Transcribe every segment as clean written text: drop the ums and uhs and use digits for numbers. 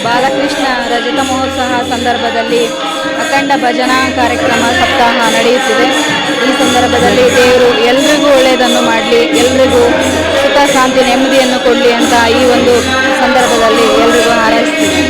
ಬಾಲಕೃಷ್ಣ ರಜತ ಮಹೋತ್ಸವ ಸಂದರ್ಭದಲ್ಲಿ ಅಖಂಡ ಭಜನಾ ಕಾರ್ಯಕ್ರಮ ಸಪ್ತಾಹ ನಡೆಯುತ್ತಿದೆ. ಈ ಸಂದರ್ಭದಲ್ಲಿ ದೇವರು ಎಲ್ರಿಗೂ ಒಳ್ಳೆಯದನ್ನು ಮಾಡಲಿ, ಎಲ್ರಿಗೂ ಸುಖ ಶಾಂತಿ ನೆಮ್ಮದಿಯನ್ನು ಕೊಡಲಿ ಅಂತ ಈ ಒಂದು ಸಂದರ್ಭದಲ್ಲಿ ಎಲ್ರಿಗೂ ಹಾರೈಸ್ತೀವಿ.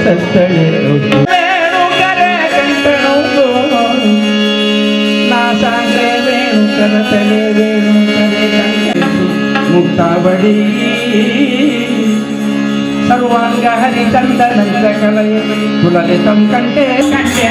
ಸತ್ತಳೆ ವೇಣುಕರೆ ಕಂಠನೊಂದು ನಾ ಸಾಂದ್ರೆ ವೇಣುಕರ ತಲೆ ವೇಣುಕರೆ ಮುಕ್ತಾವಡಿ ಸರ್ವಾಂಗ ಹರಿಚಂದನಂತ ಕಲಯ ಕುಲಲಿತಂ ಕಂಠೆ ಕಂಠೆ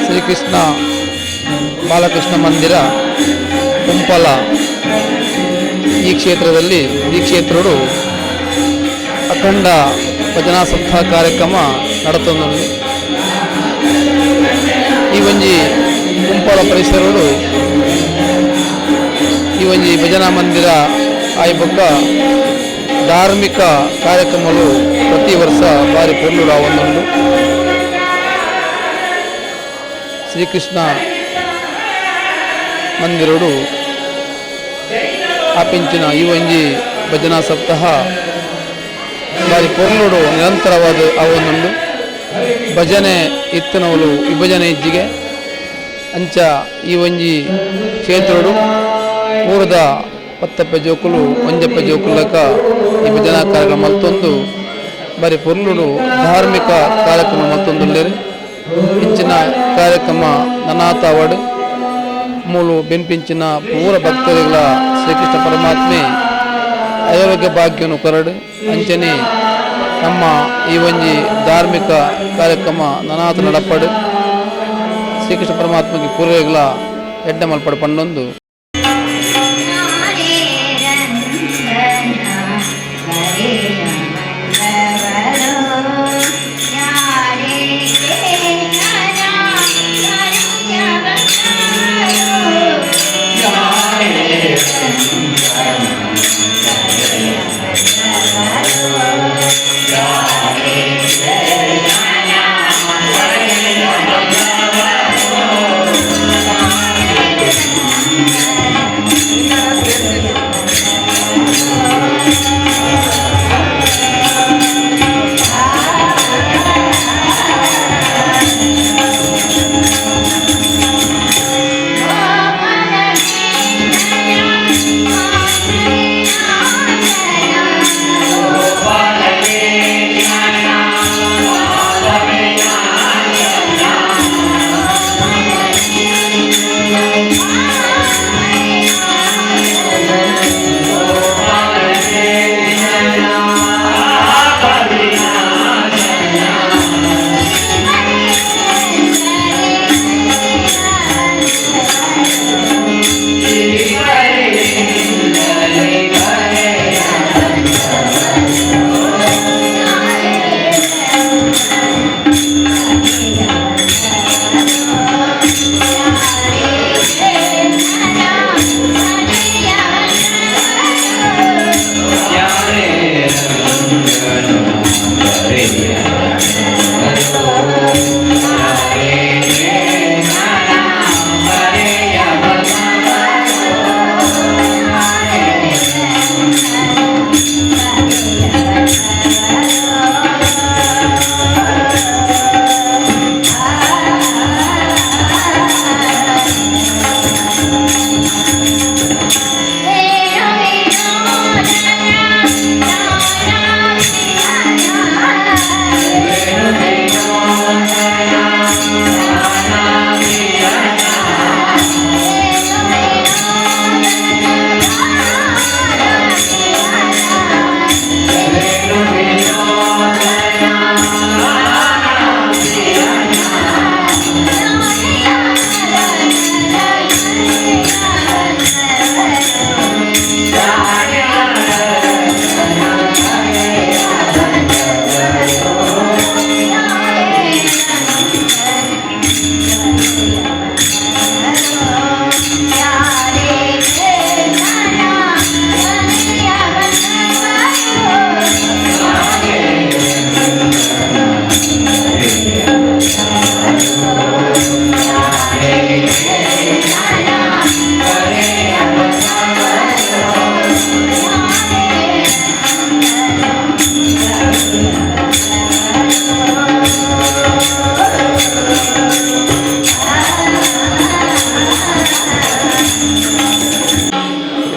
ಶ್ರೀಕೃಷ್ಣ ಬಾಲಕೃಷ್ಣ ಮಂದಿರ ಕುಂಪಲ ಈ ಕ್ಷೇತ್ರದಲ್ಲಿ ಈ ಕ್ಷೇತ್ರಡು ಅಖಂಡ ಭಜನಾ ಸಪ್ತಾಹ ಕಾರ್ಯಕ್ರಮ ನಡತೊಂದುಂಡು ಈ ಒಂಜಿ ಕುಂಪಲ ಪರಿಸರಡು ಈ ಒಂಜಿ ಭಜನಾ ಮಂದಿರ ಆಯ್ಬೊಕ್ಕ ಧಾರ್ಮಿಕ ಕಾರ್ಯಕ್ರಮಗಳು ಪ್ರತಿ ವರ್ಷ ಬಾರಿ ಪೊರ್ಲುಡು ಆವೊಂದುಂಡು ಶ್ರೀಕೃಷ್ಣ ಮಂದಿರಡು ಆಪಿಂಚಿನ ಈ ಒಂಜಿ ಭಜನಾ ಸಪ್ತಾಹ ಬಾರಿ ಪೊರ್ಲುಡು ನಿರಂತರವಾದ ಆವೊಂದುಂಡು ಭಜನೆ ಇತ್ತನವಲು ವಿಭಜನೆ ಇಜ್ಜಿಗೆ ಅಂಚ ಈ ಒಂಜಿ ಕ್ಷೇತ್ರಡು ಪೂರದ ಪತ್ತಪ್ಪೆ ಜೋಕುಲು ಒಂಜಪ್ಪೆ ಜೋಕುಲಕ ಈ ಭಜನಾ ಕಾರ್ಯಕ್ರಮ ಮತ್ತೊಂದು ಬಾರಿ ಪೊರ್ಲುಡು ಧಾರ್ಮಿಕ ಕಾರ್ಯಕ್ರಮ ಮತ್ತೊಂದುಲ್ಲೇರು ಇಂಚಿನ ಕಾರ್ಯಕ್ರಮ ನನಾತಾವಡ್ ಮೂಲು ಬೆನ್ಪಿಂಚಿನ ಪೂರ ಭಕ್ತರಿಗಳ ಶ್ರೀಕೃಷ್ಣ ಪರಮಾತ್ಮೆ ಆರೋಗ್ಯ ಭಾಗ್ಯನು ಕೊರಡು ಅಂಚನೆ ನಮ್ಮ ಈ ಒಂಜಿ ಧಾರ್ಮಿಕ ಕಾರ್ಯಕ್ರಮ ನನಾತ ನಡಪಡು ಶ್ರೀಕೃಷ್ಣ ಪರಮಾತ್ಮಗೆ ಪೂರ್ವಗಳ ಎಡ್ಡ ಮಲ್ಪಡು ಪಂಡೊಂದು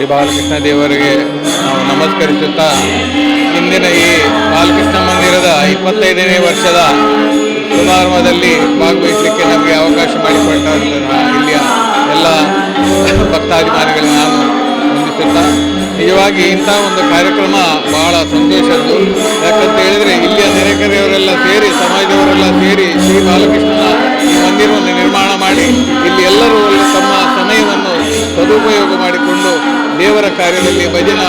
ಶ್ರೀ ಬಾಲಕೃಷ್ಣ ದೇವರಿಗೆ ನಾವು ನಮಸ್ಕರಿಸುತ್ತಾ ಇಂದಿನ ಈ ಬಾಲಕೃಷ್ಣ ಮಂದಿರದ 25ನೇ ವರ್ಷದ ಸಮಾರಂಭದಲ್ಲಿ ಭಾಗವಹಿಸಲಿಕ್ಕೆ ನಮಗೆ ಅವಕಾಶ ಮಾಡಿಕೊಟ್ಟ ಇಲ್ಲಿಯ ಎಲ್ಲ ಭಕ್ತಾಭಿಮಾನಿಗಳಿಗೆ ನಾನು ವಂದಿಸುತ್ತಾ, ನಿಜವಾಗಿ ಇಂಥ ಒಂದು ಕಾರ್ಯಕ್ರಮ ಬಹಳ ಸಂತೋಷದ್ದು. ಯಾಕಂತ ಹೇಳಿದರೆ ಇಲ್ಲಿಯ ನೆರೆಕರೆಯವರೆಲ್ಲ ಸೇರಿ, ಸಮಾಜದವರೆಲ್ಲ ಸೇರಿ ಶ್ರೀ ಬಾಲಕೃಷ್ಣನ ಈ ಮಂದಿರವನ್ನು ನಿರ್ಮಾಣ ಮಾಡಿ ಇಲ್ಲಿ ಎಲ್ಲರೂ ತಮ್ಮ ಸಮಯವನ್ನು ಸದುಪಯೋಗ ಮಾಡಿಕೊಂಡು ದೇವರ ಕಾರ್ಯದಲ್ಲಿ ಭಜನಾ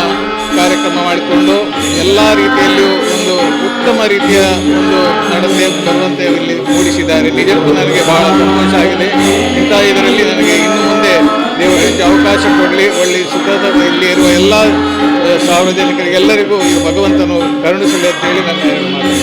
ಕಾರ್ಯಕ್ರಮ ಮಾಡಿಕೊಂಡು ಎಲ್ಲ ರೀತಿಯಲ್ಲಿಯೂ ಒಂದು ಉತ್ತಮ ರೀತಿಯ ಒಂದು ನಡತೆ ಬರುವಂತೆ ಇಲ್ಲಿ ಮೂಡಿಸಿದ್ದಾರೆ. ನಿಜಕ್ಕೂ ನನಗೆ ಬಹಳ ಸಂತೋಷ ಆಗಿದೆ. ಇಂಥ ಇದರಲ್ಲಿ ನನಗೆ ಇನ್ನು ಮುಂದೆ ದೇವರು ಹೆಚ್ಚು ಅವಕಾಶ ಕೊಡಲಿ. ಒಳ್ಳೆ ಸುಖದ ಇಲ್ಲಿ ಇರುವ ಎಲ್ಲ ಸಾರ್ವಜನಿಕರಿಗೆಲ್ಲರಿಗೂ ಈ ಭಗವಂತನು ಕರುಣಿಸಲಿ ಅಂತೇಳಿ ನನ್ನ ಮಾತು.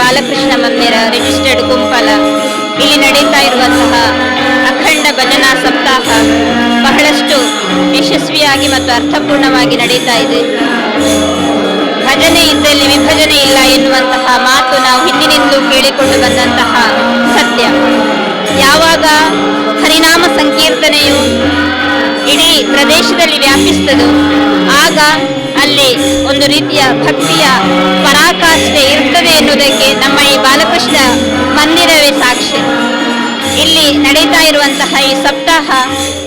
ಬಾಲಕೃಷ್ಣ ಮಂದಿರ ರಿಜಿಸ್ಟರ್ಡ್ ಗುಂಪಲ ಇಲ್ಲಿ ನಡೀತಾ ಇರುವಂತಹ ಅಖಂಡ ಭಜನಾ ಸಪ್ತಾಹ ಬಹಳಷ್ಟು ಯಶಸ್ವಿಯಾಗಿ ಮತ್ತು ಅರ್ಥಪೂರ್ಣವಾಗಿ ನಡೀತಾ ಇದೆ. ಭಜನೆ ಇದ್ದಲ್ಲಿ ವಿಭಜನೆ ಇಲ್ಲ ಎನ್ನುವಂತಹ ಮಾತು ನಾವು ಹಿಂದಿನಿಂದಲೂ ಕೇಳಿಕೊಂಡು ಬಂದಂತಹ ಸತ್ಯ. ಯಾವಾಗ ಹರಿನಾಮ ಸಂಕೀರ್ತನೆಯು ಇಡೀ ಪ್ರದೇಶದಲ್ಲಿ ವ್ಯಾಪಿಸ್ತದೋ ಆಗ ಅಲ್ಲಿ ಒಂದು ರೀತಿಯ ಭಕ್ತಿಯ ಪರಾಕಾಷ್ಠೆ ಇರ್ತದೆ ಎನ್ನುವುದಕ್ಕೆ ನಮ್ಮ ಈ ಬಾಲಕೃಷ್ಣ ಮಂದಿರವೇ ಸಾಕ್ಷಿ. ಇಲ್ಲಿ ನಡೀತಾ ಇರುವಂತಹ ಈ ಸಪ್ತಾಹ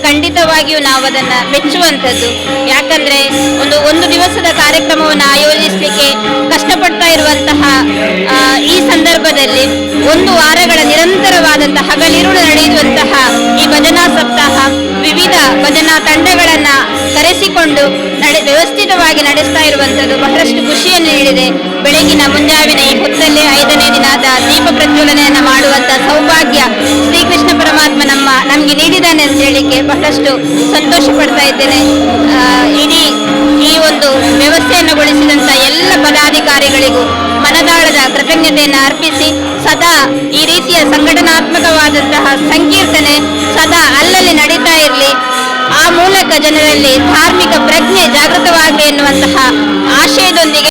ಖಂಡಿತವಾಗಿಯೂ ನಾವು ಅದನ್ನು ಮೆಚ್ಚುವಂಥದ್ದು. ಯಾಕಂದ್ರೆ ಒಂದು ದಿವಸದ ಕಾರ್ಯಕ್ರಮವನ್ನು ಆಯೋಜಿಸಲಿಕ್ಕೆ ಕಷ್ಟಪಡ್ತಾ ಇರುವಂತಹ ಈ ಸಂದರ್ಭದಲ್ಲಿ 1 ವಾರಗಳ ನಿರಂತರವಾದಂತಹ ಹಗಲಿರುಳು ನಡೆಯುವಂತಹ ಈ ಭಜನಾ ಸಪ್ತಾಹ ವಿವಿಧ ಭಜನಾ ತಂಡಗಳನ್ನ ಕರೆಸಿಕೊಂಡು ವ್ಯವಸ್ಥಿತವಾಗಿ ನಡೆಸ್ತಾ ಇರುವಂಥದ್ದು ಬಹಳಷ್ಟು ಖುಷಿಯನ್ನು ನೀಡಿದೆ. ಬೆಳಗಿನ ಮುಂಜಾವಿನ ಈ ಹೊತ್ತಲ್ಲೇ 5ನೇ ದಿನದ ದೀಪ ಪ್ರಜ್ವಲನೆಯನ್ನು ಮಾಡುವಂತಹ ಸೌಭಾಗ್ಯ ಶ್ರೀಕೃಷ್ಣ ಪರಮಾತ್ಮ ನಮಗೆ ನೀಡಿದ್ದಾನೆ ಅಂತ ಹೇಳಿಕ್ಕೆ ಬಹಳಷ್ಟು ಸಂತೋಷ ಪಡ್ತಾ ಇದ್ದೇನೆ. ಇಡೀ ಈ ಒಂದು ವ್ಯವಸ್ಥೆಯನ್ನು ಗೊಳಿಸಿದಂತ ಎಲ್ಲ ಪದಾಧಿಕಾರಿಗಳಿಗೂ ಮನದಾಳದ ಕೃತಜ್ಞತೆಯನ್ನು ಅರ್ಪಿಸಿ ಸದಾ ಈ ರೀತಿಯ ಸಂಘಟನಾತ್ಮಕವಾದಂತಹ ಸಂಕೀರ್ತನೆ ಸದಾ ಅಲ್ಲಲ್ಲಿ ನಡೀತಾ ಇರಲಿ, ಆ ಮೂಲಕ ಜನರಲ್ಲಿ ಧಾರ್ಮಿಕ ಪ್ರಜ್ಞೆ ಜಾಗೃತವಾಗಲಿ ಎನ್ನುವಂತಹ ಆಶಯದೊಂದಿಗೆ